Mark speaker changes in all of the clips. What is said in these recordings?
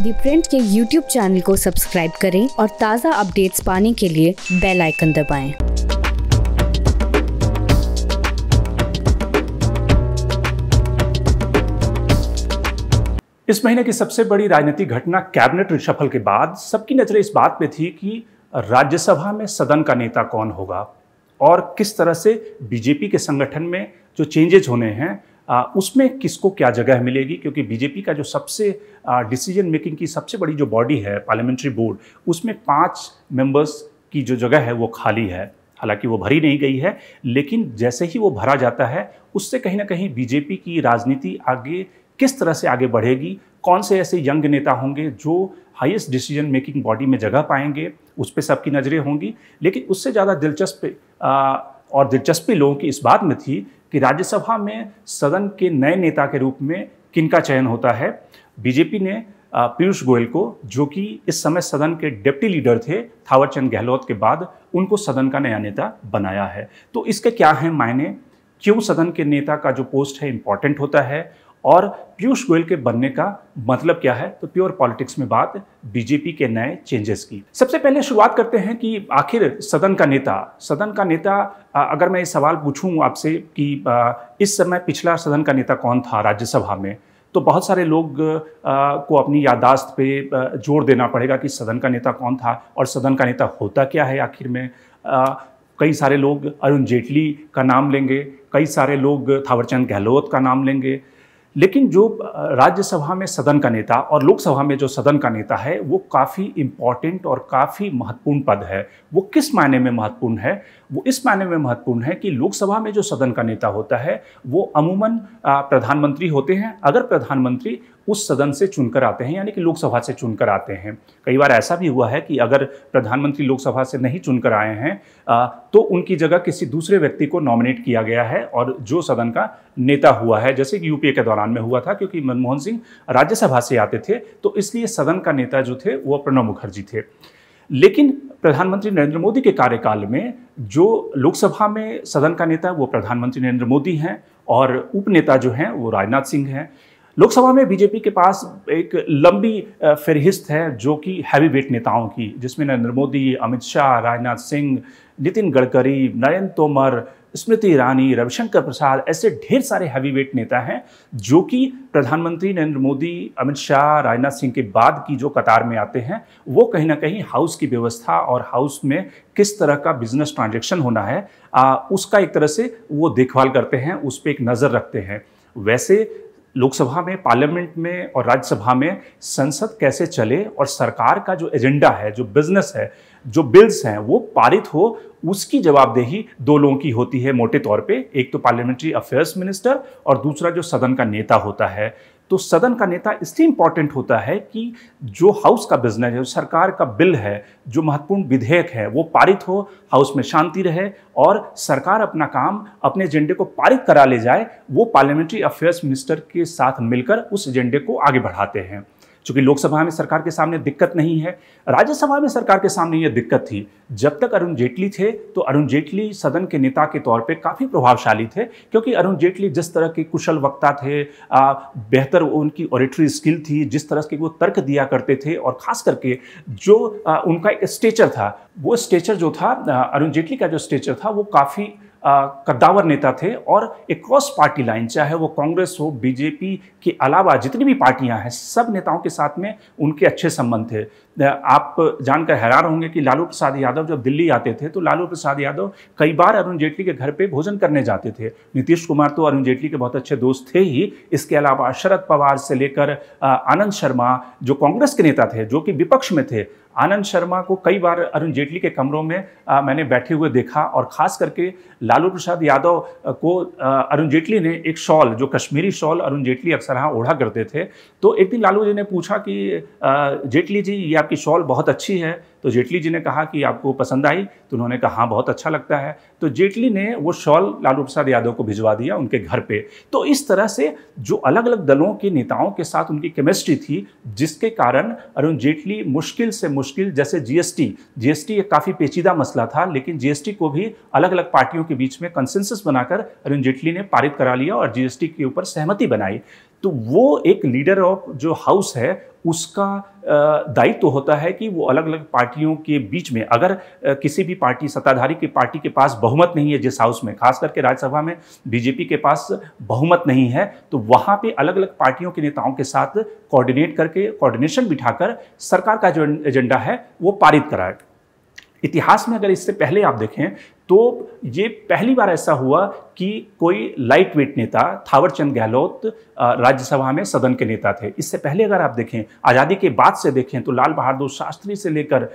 Speaker 1: दी print के YouTube channel को subscribe करें और ताज़ा अपडेट्स पाने के लिए बेल आइकन दबाएं।
Speaker 2: इस महीने की सबसे बड़ी राजनीतिक घटना कैबिनेट रिशफल के बाद सबकी नजरें इस बात पे थी कि राज्यसभा में सदन का नेता कौन होगा और किस तरह से बीजेपी के संगठन में जो चेंजेज होने हैं उसमें किसको क्या जगह मिलेगी, क्योंकि बीजेपी का जो सबसे डिसीजन मेकिंग की सबसे बड़ी जो बॉडी है पार्लियामेंट्री बोर्ड, उसमें 5 मेंबर्स की जो जगह है वो खाली है। हालांकि वो भरी नहीं गई है, लेकिन जैसे ही वो भरा जाता है उससे कहीं ना कहीं बीजेपी की राजनीति आगे किस तरह से आगे बढ़ेगी, कौन से ऐसे यंग नेता होंगे जो हाईएस्ट डिसीजन मेकिंग बॉडी में जगह पाएंगे, उस पर सबकी नज़रें होंगी। लेकिन उससे ज़्यादा दिलचस्पी लोगों की इस बात में थी कि राज्यसभा में सदन के नए नेता के रूप में किनका चयन होता है। बीजेपी ने पीयूष गोयल को, जो कि इस समय सदन के डिप्टी लीडर थे थावरचंद गहलोत के बाद, उनको सदन का नया नेता बनाया है। तो इसके क्या हैं मायने, क्यों सदन के नेता का जो पोस्ट है इंपॉर्टेंट होता है और पीयूष गोयल के बनने का मतलब क्या है, तो प्योर पॉलिटिक्स में बात बीजेपी के नए चेंजेस की। सबसे पहले शुरुआत करते हैं कि आखिर सदन का नेता अगर मैं ये सवाल पूछूं आपसे कि इस समय पिछला सदन का नेता कौन था राज्यसभा में, तो बहुत सारे लोग को अपनी याददाश्त पे जोर देना पड़ेगा कि सदन का नेता कौन था और सदन का नेता होता क्या है आखिर में। कई सारे लोग अरुण जेटली का नाम लेंगे, कई सारे लोग थावरचंद गहलोत का नाम लेंगे, लेकिन जो राज्यसभा में सदन का नेता और लोकसभा में जो सदन का नेता है वो काफ़ी इम्पॉर्टेंट और काफ़ी महत्वपूर्ण पद है। वो किस मायने में महत्वपूर्ण है? वो इस मायने में महत्वपूर्ण है कि लोकसभा में जो सदन का नेता होता है वो अमूमन प्रधानमंत्री होते हैं, अगर प्रधानमंत्री उस सदन से चुनकर आते हैं, यानी कि लोकसभा से चुनकर आते हैं। कई बार ऐसा भी हुआ है कि अगर प्रधानमंत्री लोकसभा से नहीं चुनकर आए हैं तो उनकी जगह किसी दूसरे व्यक्ति को नॉमिनेट किया गया है और जो सदन का नेता हुआ है, जैसे कि यूपीए के दौरान में हुआ था, क्योंकि मनमोहन सिंह राज्यसभा से आते थे तो इसलिए सदन का नेता जो थे वो प्रणब मुखर्जी थे। लेकिन प्रधानमंत्री नरेंद्र मोदी के कार्यकाल में जो लोकसभा में सदन का नेता वो प्रधानमंत्री नरेंद्र मोदी हैं और उपनेता जो हैं वो राजनाथ सिंह हैं। लोकसभा में बीजेपी के पास एक लंबी फहरिस्त है जो कि हैवी वेट नेताओं की, जिसमें नरेंद्र मोदी, अमित शाह, राजनाथ सिंह, नितिन गडकरी, नरेंद्र तोमर, स्मृति ईरानी, रविशंकर प्रसाद, ऐसे ढेर सारे हैवी वेट नेता हैं जो कि प्रधानमंत्री नरेंद्र मोदी, अमित शाह, राजनाथ सिंह के बाद की जो कतार में आते हैं, वो कहीं ना कहीं हाउस की व्यवस्था और हाउस में किस तरह का बिजनेस ट्रांजैक्शन होना है उसका एक तरह से वो देखभाल करते हैं, उस पर एक नज़र रखते हैं। वैसे लोकसभा में, पार्लियामेंट में और राज्यसभा में संसद कैसे चले और सरकार का जो एजेंडा है, जो बिजनेस है, जो बिल्स हैं वो पारित हो, उसकी जवाबदेही 2 लोगों की होती है मोटे तौर पे। एक तो पार्लियामेंट्री अफेयर्स मिनिस्टर और दूसरा जो सदन का नेता होता है। तो सदन का नेता इसलिए इंपॉर्टेंट होता है कि जो हाउस का बिजनेस है, जो सरकार का बिल है, जो महत्वपूर्ण विधेयक है वो पारित हो, हाउस में शांति रहे और सरकार अपना काम, अपने एजेंडे को पारित करा ले जाए। वो पार्लियामेंट्री अफेयर्स मिनिस्टर के साथ मिलकर उस एजेंडे को आगे बढ़ाते हैं। चूंकि लोकसभा में सरकार के सामने दिक्कत नहीं है, राज्यसभा में सरकार के सामने ये दिक्कत थी। जब तक अरुण जेटली थे तो अरुण जेटली सदन के नेता के तौर पे काफ़ी प्रभावशाली थे, क्योंकि अरुण जेटली जिस तरह के कुशल वक्ता थे, बेहतर उनकी ऑरेटरी स्किल थी, जिस तरह के वो तर्क दिया करते थे और ख़ास करके जो उनका एक स्टेचर था, वो स्टेचर जो था, अरुण जेटली का जो स्टेचर था वो काफ़ी कद्दावर नेता थे और एक क्रॉस पार्टी लाइन, चाहे वो कांग्रेस हो, बीजेपी के अलावा जितनी भी पार्टियां हैं, सब नेताओं के साथ में उनके अच्छे संबंध थे। आप जानकर हैरान होंगे कि लालू प्रसाद यादव जब दिल्ली आते थे तो लालू प्रसाद यादव कई बार अरुण जेटली के घर पे भोजन करने जाते थे। नीतीश कुमार तो अरुण जेटली के बहुत अच्छे दोस्त थे ही, इसके अलावा शरद पवार से लेकर आनंद शर्मा जो कांग्रेस के नेता थे, जो कि विपक्ष में थे, आनंद शर्मा को कई बार अरुण जेटली के कमरों में मैंने बैठे हुए देखा। और ख़ास करके लालू प्रसाद यादव को अरुण जेटली ने एक शॉल, जो कश्मीरी शॉल अरुण जेटली अक्सर हाँ ओढ़ा करते थे, तो एक दिन लालू जी ने पूछा कि जेटली जी ये आपकी शॉल बहुत अच्छी है। तो जेटली जी ने कहा कि आपको पसंद आई? तो उन्होंने कहा हाँ बहुत अच्छा लगता है। तो जेटली ने वो शॉल लालू प्रसाद यादव को भिजवा दिया उनके घर पे। तो इस तरह से जो अलग अलग दलों के नेताओं के साथ उनकी केमिस्ट्री थी, जिसके कारण अरुण जेटली मुश्किल से मुश्किल, जैसे जीएसटी एक काफ़ी पेचीदा मसला था, लेकिन जीएसटी को भी अलग अलग पार्टियों के बीच में कंसेंसस बनाकर अरुण जेटली ने पारित करा लिया और जीएसटी के ऊपर सहमति बनाई। तो वो एक लीडर ऑफ जो हाउस है उसका दायित्व तो होता है कि वो अलग अलग पार्टियों के बीच में, अगर किसी भी पार्टी सत्ताधारी की पार्टी के पास बहुमत नहीं है जिस हाउस में, खास करके राज्यसभा में बीजेपी के पास बहुमत नहीं है, तो वहाँ पे अलग अलग पार्टियों के नेताओं के साथ कोऑर्डिनेट करके, कोऑर्डिनेशन बिठाकर सरकार का जो एजेंडा है वो पारित कराए। इतिहास में अगर इससे पहले आप देखें तो ये पहली बार ऐसा हुआ कि कोई लाइट वेट नेता, थावरचंद गहलोत राज्यसभा में सदन के नेता थे। इससे पहले अगर आप देखें, आज़ादी के बाद से देखें तो लाल बहादुर शास्त्री से लेकर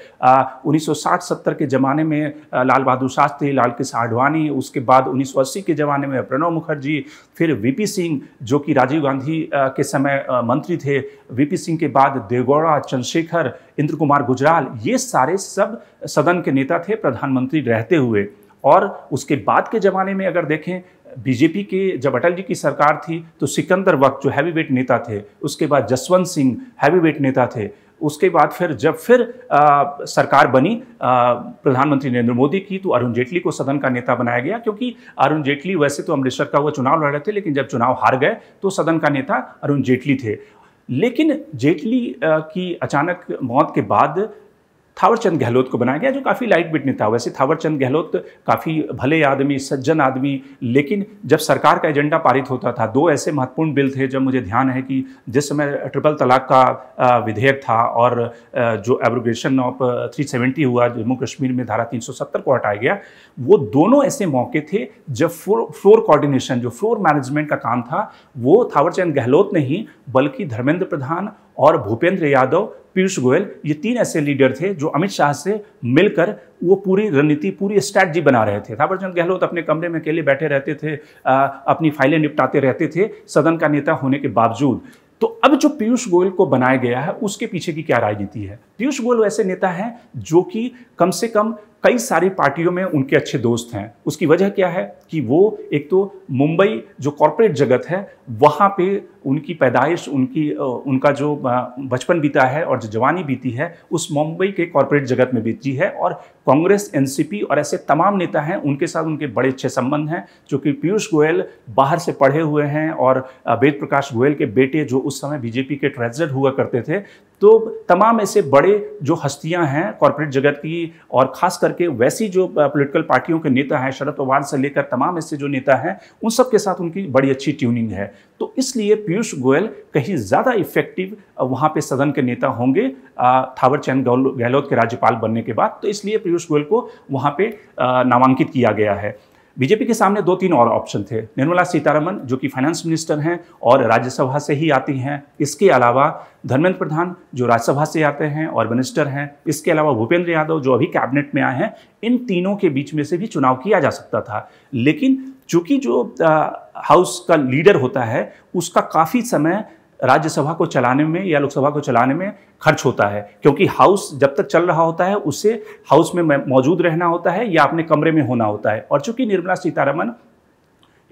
Speaker 2: 1960-70 के ज़माने में लाल बहादुर शास्त्री, लाल कृष्ण आडवाणी, उसके बाद 1980 के ज़माने में प्रणब मुखर्जी, फिर वीपी सिंह जो कि राजीव गांधी के समय मंत्री थे, वीपी सिंह के बाद देवगौड़ा, चंद्रशेखर, इंद्र कुमार गुजराल, ये सारे सब सदन के नेता थे प्रधानमंत्री रहते हुए। और उसके बाद के ज़माने में अगर देखें, बीजेपी के जब अटल जी की सरकार थी तो सिकंदर वक्त जो हैवी वेट नेता थे, उसके बाद जसवंत सिंह हैवी वेट नेता थे, उसके बाद फिर जब सरकार बनी प्रधानमंत्री नरेंद्र मोदी की, तो अरुण जेटली को सदन का नेता बनाया गया, क्योंकि अरुण जेटली वैसे तो अमृतसर का वो चुनाव लड़ रहे थे, लेकिन जब चुनाव हार गए तो सदन का नेता अरुण जेटली थे। लेकिन जेटली की अचानक मौत के बाद थावरचंद गहलोत को बनाया गया, जो काफ़ी लाइट वेट नेता। वैसे थावरचंद गहलोत काफ़ी भले आदमी, सज्जन आदमी, लेकिन जब सरकार का एजेंडा पारित होता था, दो ऐसे महत्वपूर्ण बिल थे जब मुझे ध्यान है कि जिस समय ट्रिपल तलाक का विधेयक था और जो एब्रोगेशन ऑफ 370 हुआ, जम्मू कश्मीर में धारा 370 को हटाया गया, वो दोनों ऐसे मौके थे जब फ्लोर कोऑर्डिनेशन, जो फ्लोर मैनेजमेंट का काम था, वो थावरचंद गहलोत नहीं बल्कि धर्मेंद्र प्रधान और भूपेंद्र यादव, पीयूष गोयल, ये तीन ऐसे लीडर थे जो अमित शाह से मिलकर वो पूरी रणनीति, पूरी स्ट्रैटेजी बना रहे थे। थावरचंद गहलोत अपने कमरे में अकेले बैठे रहते थे, अपनी फाइलें निपटाते रहते थे सदन का नेता होने के बावजूद। तो अब जो पीयूष गोयल को बनाया गया है उसके पीछे की क्या राजनीति है? पीयूष गोयल वैसे नेता हैं जो कि कम से कम कई सारी पार्टियों में उनके अच्छे दोस्त हैं। उसकी वजह क्या है कि वो एक तो मुंबई जो कॉरपोरेट जगत है वहाँ पे उनकी पैदाइश, उनका जो बचपन बीता है और जो जवानी बीती है उस मुंबई के कॉरपोरेट जगत में बीती है, और कांग्रेस, एनसीपी और ऐसे तमाम नेता हैं उनके साथ उनके बड़े अच्छे संबंध हैं। क्योंकि पीयूष गोयल बाहर से पढ़े हुए हैं और वेद प्रकाश गोयल के बेटे जो उस समय बीजेपी के ट्रेजरर हुआ करते थे, तो तमाम ऐसे बड़े जो हस्तियां हैं कॉरपोरेट जगत की, और खास करके वैसी जो पॉलिटिकल पार्टियों के नेता हैं, शरद पवार से लेकर तमाम ऐसे जो नेता हैं, उन सब के साथ उनकी बड़ी अच्छी ट्यूनिंग है। तो इसलिए पीयूष गोयल कहीं ज़्यादा इफेक्टिव वहाँ पे सदन के नेता होंगे थावरचंद गहलोत के राज्यपाल बनने के बाद। तो इसलिए पीयूष गोयल को वहाँ पे नामांकित किया गया है। बीजेपी के सामने 2-3 और ऑप्शन थे। निर्मला सीतारमण जो कि फाइनेंस मिनिस्टर हैं और राज्यसभा से ही आती हैं। इसके अलावा धर्मेंद्र प्रधान जो राज्यसभा से आते हैं और मिनिस्टर हैं। इसके अलावा भूपेंद्र यादव जो अभी कैबिनेट में आए हैं। इन तीनों के बीच में से भी चुनाव किया जा सकता था, लेकिन चूंकि जो हाउस का लीडर होता है उसका काफ़ी समय राज्यसभा को चलाने में या लोकसभा को चलाने में खर्च होता है, क्योंकि हाउस जब तक चल रहा होता है उससे हाउस में मौजूद रहना होता है या अपने कमरे में होना होता है। और चूंकि निर्मला सीतारमण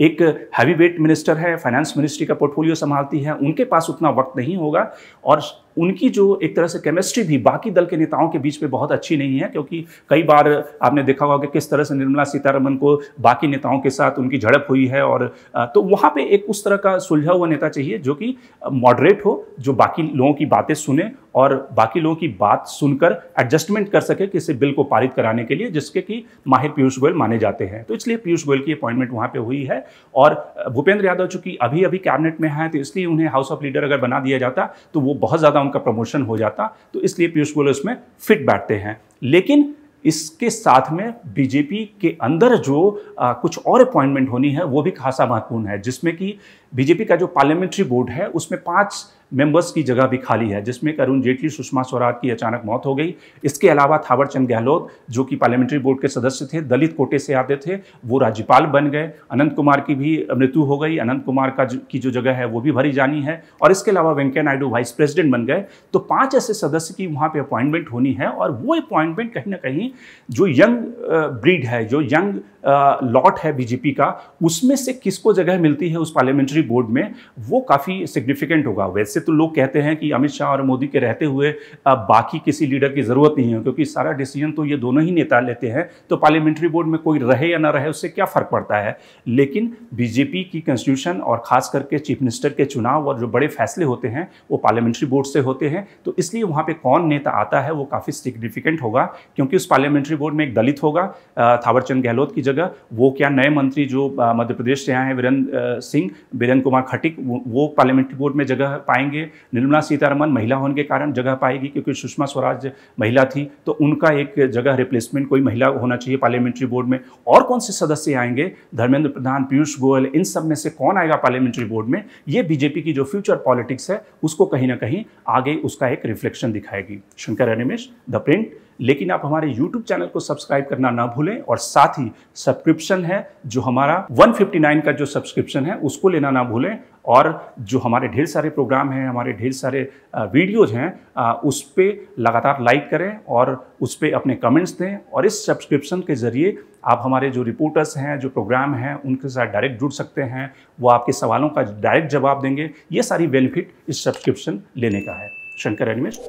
Speaker 2: एक हैवी वेट मिनिस्टर है, फाइनेंस मिनिस्ट्री का पोर्टफोलियो संभालती है, उनके पास उतना वक्त नहीं होगा, और उनकी जो एक तरह से केमिस्ट्री भी बाकी दल के नेताओं के बीच में बहुत अच्छी नहीं है। क्योंकि कई बार आपने देखा होगा कि किस तरह से निर्मला सीतारमण को बाकी नेताओं के साथ उनकी झड़प हुई है, और तो वहाँ पे एक उस तरह का सुलझा हुआ नेता चाहिए जो कि मॉडरेट हो, जो बाकी लोगों की बातें सुने और बाकी लोगों की बात सुनकर एडजस्टमेंट कर सके किसी बिल को पारित कराने के लिए, जिसके कि माहिर पीयूष गोयल माने जाते हैं। तो इसलिए पीयूष गोयल की अपॉइंटमेंट वहाँ पे हुई है। और भूपेंद्र यादव चूंकि अभी अभी कैबिनेट में हैं, तो इसलिए उन्हें हाउस ऑफ लीडर अगर बना दिया जाता तो वो बहुत ज़्यादा उनका प्रमोशन हो जाता, तो इसलिए पीयूष गोयल उसमें फिट बैठते हैं। लेकिन इसके साथ में बीजेपी के अंदर जो कुछ और अपॉइंटमेंट होनी है वो भी खासा महत्वपूर्ण है, जिसमें कि बीजेपी का जो पार्लियामेंट्री बोर्ड है उसमें 5 मेंबर्स की जगह भी खाली है, जिसमें अरुण जेटली, सुषमा स्वराज की अचानक मौत हो गई। इसके अलावा थावरचंद गहलोत जो कि पार्लियामेंट्री बोर्ड के सदस्य थे, दलित कोटे से आते थे, वो राज्यपाल बन गए। अनंत कुमार की भी मृत्यु हो गई, अनंत कुमार की जो जगह है वो भी भरी जानी है। और इसके अलावा वेंकैया नायडू वाइस प्रेसिडेंट बन गए। तो 5 ऐसे सदस्य की वहाँ पर अपॉइंटमेंट होनी है, और वो अपॉइंटमेंट कहीं ना कहीं जो यंग ब्रीड है, जो यंग लॉट है बीजेपी का, उसमें से किसको जगह मिलती है उस पार्लियामेंट्री बोर्ड में, वो काफ़ी सिग्निफिकेंट होगा। वैसे इससे तो लोग कहते हैं कि अमित शाह और मोदी के रहते हुए बाकी किसी लीडर की ज़रूरत नहीं है, क्योंकि सारा डिसीजन तो ये दोनों ही नेता लेते हैं, तो पार्लियामेंट्री बोर्ड में कोई रहे या ना रहे उससे क्या फ़र्क पड़ता है। लेकिन बीजेपी की कॉन्स्टिट्यूशन और ख़ास करके चीफ मिनिस्टर के चुनाव और जो बड़े फैसले होते हैं वो पार्लियामेंट्री बोर्ड से होते हैं, तो इसलिए वहाँ पर कौन नेता आता है वो काफ़ी सिग्निफिकेंट होगा, क्योंकि उस पार्लियामेंट्री बोर्ड में एक दलित होगा थावरचंद गहलोत की जगह। वो क्या नए मंत्री जो मध्य प्रदेश से आए हैं वीरेंद्र कुमार खटीक, वो पार्लियामेंट्री बोर्ड में जगह पाएंगे। निर्मला सीतारमन महिला होने के कारण जगह पाएगी, क्योंकि सुषमा स्वराज महिला थी, तो उनका एक जगह रिप्लेसमेंट कोई महिला होना चाहिए पार्लियामेंट्री बोर्ड में। और कौन से सदस्य आएंगे, धर्मेंद्र प्रधान, पीयूष गोयल, इन सब में से कौन आएगा पार्लियामेंट्री बोर्ड में, ये बीजेपी की जो फ्यूचर पॉलिटिक्स है उसको कहीं ना कहीं आगे उसका एक रिफ्लेक्शन दिखाएगी। Shankar Animesh, the Print. लेकिन आप हमारे YouTube चैनल को सब्सक्राइब करना ना भूलें, और साथ ही सब्सक्रिप्शन है जो हमारा 159 का जो सब्सक्रिप्शन है उसको लेना ना भूलें, और जो हमारे ढेर सारे प्रोग्राम हैं, हमारे ढेर सारे वीडियोज़ हैं, उस पर लगातार लाइक करें और उस पर अपने कमेंट्स दें। और इस सब्सक्रिप्शन के ज़रिए आप हमारे जो रिपोर्टर्स हैं, जो प्रोग्राम हैं, उनके साथ डायरेक्ट जुड़ सकते हैं, वो आपके सवालों का डायरेक्ट जवाब देंगे। ये सारी बेनिफिट इस सब्सक्रिप्शन लेने का है। शंकर एनिमेश।